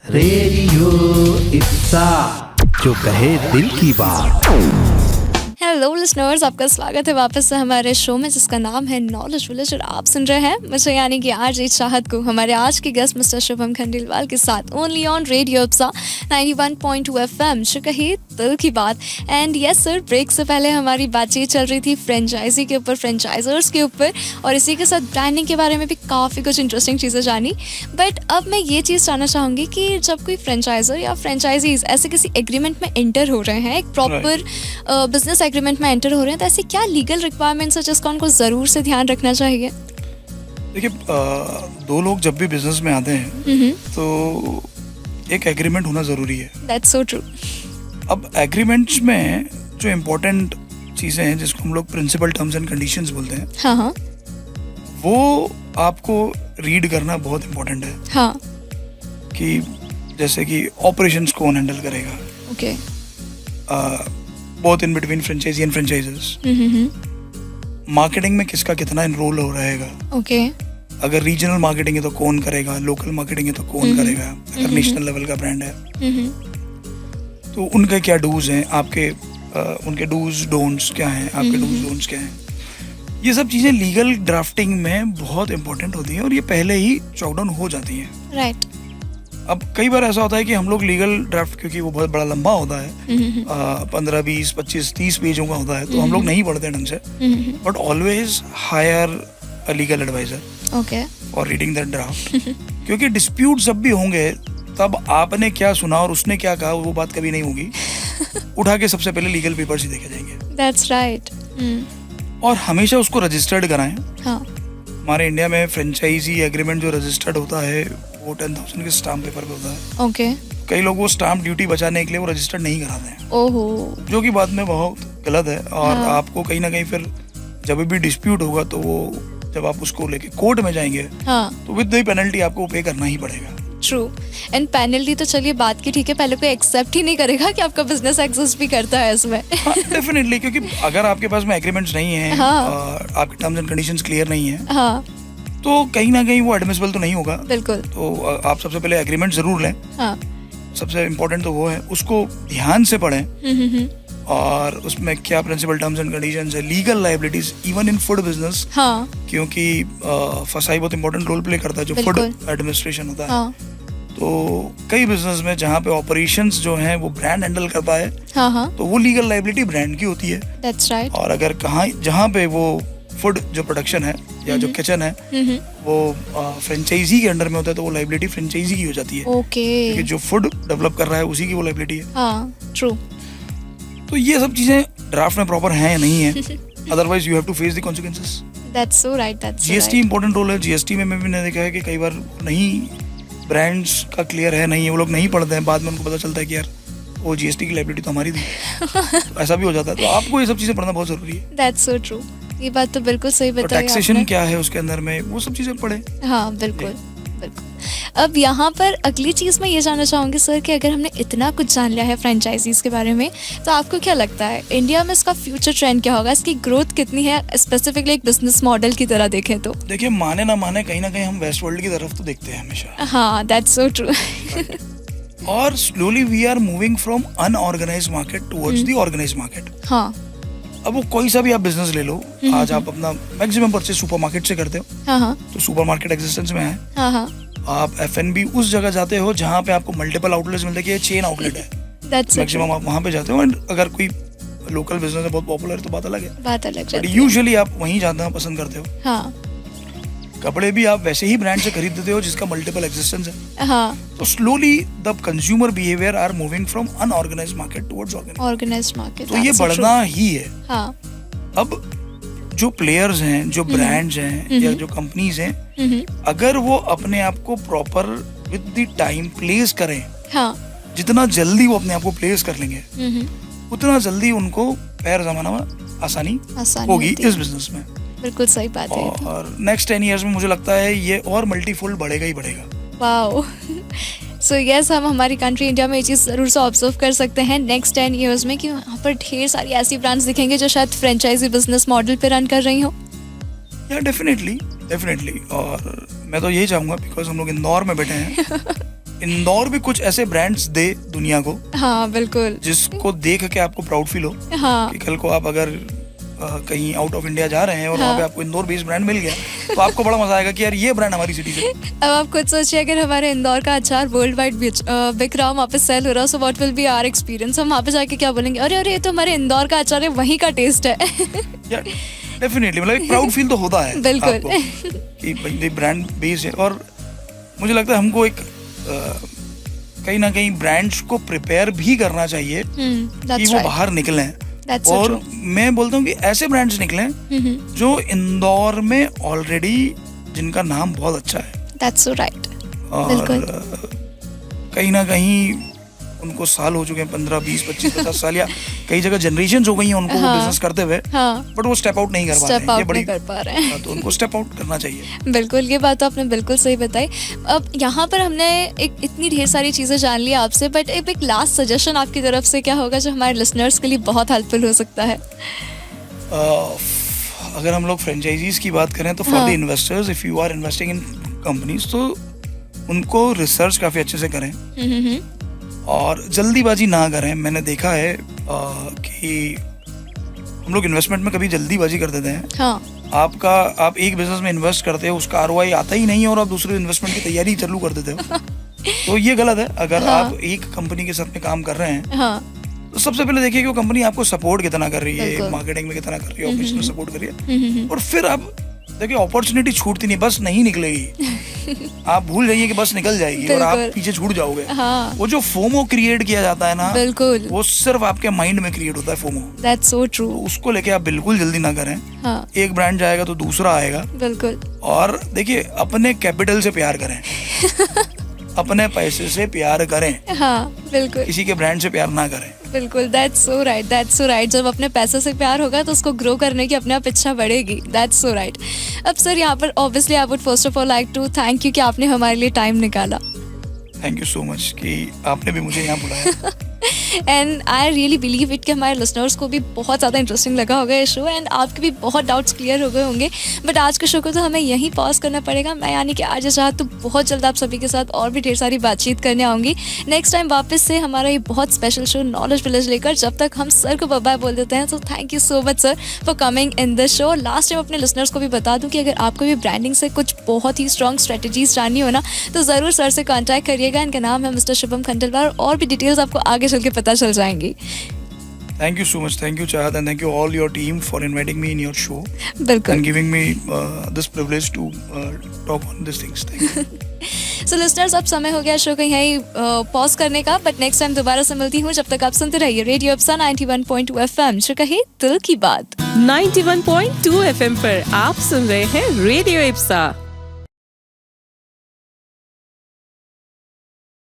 Radio Ipsa, जो कहे दिल की बात। हेलो लिसनर्स, आपका स्वागत है वापस से हमारे शो में जिसका नाम है नॉलेज विलेज और आप सुन रहे हैं मुझे यानी कि आरजे चाहत को हमारे आज के गेस्ट मिस्टर शुभम खंडेलवाल के साथ only on radio Ipsa 91.2 FM, जो कही दिल की बात। एंड यस सर, ब्रेक से पहले हमारी बातचीत चल रही थी फ्रेंचाइजी के ऊपर, फ्रेंचाइजर्स के ऊपर, और इसी के साथ ब्रांडिंग के बारे में भी काफ़ी कुछ इंटरेस्टिंग चीज़ें जानी। बट अब मैं ये चीज़ जानना चाहूँगी कि जब कोई फ्रेंचाइजर या फ्रेंचाइजीज ऐसे किसी एग्रीमेंट में एंटर हो रहे हैं, एक प्रॉपर बिजनेस एग्रीमेंट में एंटर हो रहे हैं, तो ऐसे क्या लीगल रिक्वायरमेंट्स है जिसका उनको ज़रूर से ध्यान रखना चाहिए? देखिए, दो लोग जब भी बिजनेस में आते हैं तो एक एग्रीमेंट होना ज़रूरी है। That's so true. अब एग्रीमेंट्स में जो इम्पोर्टेंट चीज़ें हैं जिसको हम लोग प्रिंसिपल टर्म्स एंड कंडीशंस बोलते हैं, हाँ हाँ वो आपको रीड करना बहुत इम्पोर्टेंट है। हाँ। कि जैसे कि ऑपरेशंस कौन हैंडल करेगा, okay. Both in between franchisee and franchisers, marketing में किसका कितना इनरोल हो रहेगा, ओके। अगर रीजनल मार्केटिंग है तो कौन करेगा, लोकल मार्केटिंग है तो कौन करेगा, अगर नेशनल लेवल का ब्रांड है तो उनके क्या डूज हैं, आपके उनके डूज डोंट्स क्या हैं, आपके डूज डोंट्स क्या हैं। ये सब चीज़ें लीगल ड्राफ्टिंग में बहुत इंपॉर्टेंट होती हैं और ये पहले ही चॉक डाउन हो जाती हैं। राइट। अब कई बार ऐसा होता है कि हम लोग लीगल ड्राफ्ट, क्योंकि वो बहुत बड़ा लंबा होता है, 15, 20, 25, 30 पेजों का होता है, तो हम लोग नहीं पढ़ते ढंग से। But always hire a legal advisor okay. और रीडिंग दैट ड्राफ्ट, क्योंकि डिस्प्यूट जब भी होंगे तब आपने क्या सुना और उसने क्या कहा वो बात कभी नहीं होगी। उठा के सबसे पहले लीगल पेपर्स ही देखे जाएंगे। That's right. और हमेशा उसको रजिस्टर्ड कराएं। हाँ। हमारे इंडिया में फ्रेंचाइजी एग्रीमेंट जो रजिस्टर्ड होता है वो 10,000 के स्टाम्प पेपर पे होता है। ओके। कई लोग वो स्टाम्प ड्यूटी बचाने के लिए वो रजिस्टर्ड नहीं कराते हैं, ओहो। जो कि बाद में बहुत गलत है। और हाँ। आपको कहीं ना कहीं फिर जब भी डिस्प्यूट होगा तो वो जब आप उसको लेके कोर्ट में जाएंगे हाँ। तो विद द पेनल्टी आपको पे करना ही पड़ेगा। ट्रू। एंड पेनल्टी तो चलिए बात की ठीक है, पहले कोई एक्सेप्ट ही नहीं करेगा कि आपका बिजनेस एग्जिस्ट भी करता है इसमें। डेफिनेटली, क्योंकि अगर आपके पास में एग्रीमेंट्स नहीं है, हाँ। आपके टर्म्स एंड कंडीशंस क्लियर नहीं है, हाँ। तो कहीं ना कहीं वो एडमिसिबल तो नहीं होगा। बिल्कुल। तो आप सबसे पहले एग्रीमेंट जरूर लें। हाँ। सबसे इम्पोर्टेंट तो वो है, उसको ध्यान से पढ़ें और उसमें क्या प्रिंसिपल टर्म्स एंड कंडीशंस है, legal liabilities even in food business, हाँ। क्योंकि फसाई बहुत इंपॉर्टेंट रोल प्ले करता है जो फूड एडमिनिस्ट्रेशन होता है। हाँ। तो कई बिजनेस में जहाँ पे ऑपरेशंस जो हैं वो ब्रांड हैंडल करता है, हाँ हाँ। तो वो लीगल लायबिलिटी ब्रांड की होती है। That's right. और अगर जहाँ पे वो फूड जो प्रोडक्शन है या जो किचन है वो फ्रेंचाइजी के अंडर में होता है तो वो लायबिलिटी फ्रेंचाइजी की हो जाती है। ओके। क्योंकि जो फूड डेवलप कर रहा है उसी की वो लायबिलिटी है। हाँ। ट्रू। तो ये सब चीजें ड्राफ्ट में प्रॉपर हैं या नहीं है, otherwise you have to face the consequences. That's so right. That's GST important role है। जीएसटी में मैंने देखा है कि कई बार नहीं ब्रांड्स का क्लियर है, नहीं है, वो लोग नहीं पढ़ते हैं, बाद में उनको पता चलता है कि यार वो जीएसटी की लायबिलिटी तो हमारी थी। तो ऐसा भी हो जाता है, तो आपको ये सब चीजें पढ़ना बहुत जरूरी है। That's so true. ये बात तो बिल्कुल सही तो बताई टैक्सेशन आपने। क्या है उसके अंदर में, वो सब चीजें पढ़े। हाँ बिल्कुल बिल्कुल। अब यहाँ पर अगली चीज़ मैं ये जानना चाहूँगी सर कि अगर हमने इतना कुछ जान लिया है फ्रेंचाइजीज के बारे में, तो आपको क्या लगता है इंडिया में इसका फ्यूचर ट्रेंड क्या होगा, इसकी ग्रोथ कितनी है, स्पेसिफिकली एक बिजनेस मॉडल की तरह देखें तो? देखिए, माने ना माने कहीं ना कहीं हम वेस्ट वर्ल्ड की तरफ तो देखते हैं हमेशा। हाँ, दैट्स सो ट्रू। और slowly we are moving from unorganised market towards the organised market. हाँ। अब वो कोई सा भी आप बिजनेस ले लो, आज आप अपना मैक्सिमम परचेज सुपरमार्केट से करते हो, हाँ हाँ। तो सुपरमार्केट एग्जिस्टेंस में है। हाँ हाँ। आप एफएनबी उस जगह जाते हो जहाँ पे आपको मल्टीपल आउटलेट्स मिलते हैं कि ये चेन आउटलेट है, दैट्स मैक्सिमम आप वहाँ पे जाते हो। एंड अगर कोई लोकल बिजनेस है बहुत पॉपुलर है तो बात अलग है, बात अलग बट जाती है। यूजुअली आप वहीं जाना पसंद करते हो। हाँ। कपड़े भी आप वैसे ही ब्रांड से खरीदते हो जिसका मल्टीपल एग्जिस्टेंस है। हाँ। तो slowly the consumer behaviour are moving from unorganised market towards organised market. तो ये बढ़ना ही है। हाँ। अब जो प्लेयर्स हैं, जो ब्रांड्स हैं या जो कंपनीज हैं, अगर वो अपने आप को proper with the time place करें, हाँ। जितना जल्दी वो अपने आप को प्लेस कर लेंगे उतना जल्दी उनको पैर जमाना में आसानी होगी इस बिजनेस में। बिल्कुल सही बात है। और नेक्स्ट 10 इयर्स में मुझे लगता है ये और मल्टीफोल्ड बढ़ेगा ही बढ़ेगा। वाओ। सो यस, हम हमारी कंट्री इंडिया में ये चीज़ ज़रूर से ऑब्जर्व कर सकते हैं नेक्स्ट 10 ईयर्स में कि वहाँ पर ढेर सारी ऐसी ब्रांड्स दिखेंगे जो शायद फ्रेंचाइजी बिजनेस मॉडल पे रन कर रही हो। या डेफिनेटली। और मैं तो यही चाहूँगा, बिकॉज हम लोग इंदौर में बैठे हैं इंदौर भी कुछ ऐसे ब्रांड्स दे दुनिया को हाँ बिल्कुल। जिसको देख के आपको प्राउड फील हो हाँ कि कल को आप अगर कहीं आउट ऑफ इंडिया जा रहे हैं और वहाँ पे आपको इंदौर बेस्ड ब्रांड मिल गया तो आपको बड़ा मजा आएगा कि यार ये ब्रांड हमारी सिटी से। अब आप खुद सोचिए अगर हमारे इंदौर का अचार वर्ल्ड वाइड बिक रहा, वहाँ पे सेल हो रहा, so what will be our experience. हम वहाँ पे जाके क्या बोलेंगे, अरे अरे ये तो हमारे इंदौर का अचार है, वहीं का टेस्ट है। डेफिनेटली मतलब एक प्राउड फील तो होता है बिल्कुल आपको कि भाई ब्रांड बेस्ड है। और मुझे लगता है हमको एक कहीं ना कहीं ब्रांड्स को प्रिपेयर भी करना चाहिए कि वो बाहर निकलें। और मैं बोलता हूँ कि ऐसे ब्रांड्स निकलें जो इंदौर में ऑलरेडी जिनका नाम बहुत अच्छा है। That's so right. और कहीं ना कहीं उनको साल हो चुके हैं, 15, 20, 25, 50 साल या कई जगह जनरेशन हो गई हैं उनको बिजनेस करते हुए, बट वो स्टेप आउट नहीं कर पा रहे हैं। तो उनको स्टेप आउट करना चाहिए। बिल्कुल, ये बात तो आपने बिल्कुल सही बताई। अब यहाँ पर हमने एक इतनी ढेर सारी चीज़ें जान ली आपसे, बट एक लास्ट सजेशन आपकी तरफ से क्या होगा जो हमारे लिसनर्स के लिए बहुत हेल्पफुल हो सकता है? अगर हम लोग फ्रेंचाइजीज की बात करें तो for the investors, if you are investing in companies तो उनको रिसर्च काफ़ी अच्छे से करें और जल्दीबाजी ना करें। मैंने देखा है कि हम लोग इन्वेस्टमेंट में कभी जल्दीबाजी कर देते हैं। आप एक बिजनेस में इन्वेस्ट करते हो, उसका ROI आता ही नहीं है और आप दूसरे इन्वेस्टमेंट की तैयारी चालू कर देते हो। तो ये गलत है। अगर आप एक कंपनी के साथ में काम कर रहे हैं तो सबसे पहले देखिए कि वो कंपनी आपको सपोर्ट कितना कर रही है, मार्केटिंग में कितना कर रही है, ऑपरेशनल सपोर्ट कर रही है। और फिर आप देखिए अपॉर्चुनिटी छूटती नहीं, बस नहीं निकलेगी। आप भूल जाइए कि बस निकल जाएगी और आप पीछे छूट जाओगे। वो जो फोमो क्रिएट किया जाता है ना, बिल्कुल, वो सिर्फ आपके माइंड में क्रिएट होता है फोमो। That's so true. तो उसको लेके आप बिल्कुल जल्दी ना करें। एक ब्रांड जाएगा तो दूसरा आएगा। बिल्कुल। और देखिए अपने कैपिटल से प्यार करें। अपने पैसे से प्यार करें। बिल्कुल। किसी के ब्रांड से प्यार ना करें। बिल्कुल, that's so right, that's so right. जब अपने पैसे से प्यार होगा तो उसको ग्रो करने की अपने आप इच्छा बढ़ेगी। That's so right. अब सर यहाँ पर obviously I would first of all like to thank you कि आपने हमारे लिए टाइम निकाला। थैंक यू सो मच कि आपने भी मुझे यहाँ बुलाया। And I really believe it कि हमारे लिसनर्स को भी बहुत ज़्यादा इंटरेस्टिंग लगा होगा ये शो एंड आपके भी बहुत डाउट्स क्लियर हो गए होंगे। बट आज के शो को तो हमें यहीं पॉज करना पड़ेगा। मैं यानी कि आज चाहत तो बहुत जल्द आप सभी के साथ और भी ढेर सारी बातचीत करने आऊँगी। नेक्स्ट टाइम वापस से हमारा ये बहुत स्पेशल शो नॉलेज विलेज लेकर, जब तक हम सर को बाय बोल देते हैं। तो thank you so much sir for coming in the show. Last time अपने लिसनर्स को भी बता दूँ कि अगर आपको भी ब्रांडिंग से कुछ बहुत ही स्ट्रॉन्ग स्ट्रेटजीज जाननी हो ना तो ज़रूर सर से कॉन्टैक्ट करिएगा। इनका नाम है मिस्टर शुभम खंडेलवाल और भी डिटेल्स आपको आगे चल के पता चल जाएंगी। Thank you so much. Thank you, Chahat, and thank you all your team for inviting me in your show. बिल्कुल. And giving me this privilege to talk on these things. Thank you. So listeners, अब समय हो गया show को यहीं pause करने का, but next time दोबारा से मिलती हूँ। जब तक आप सुनते रहिए रेडियो इप्सा 91.2 FM, जो कहे दिल की बात। 91.2 FM पर आप सुन रहे हैं रेडियो इप्सा।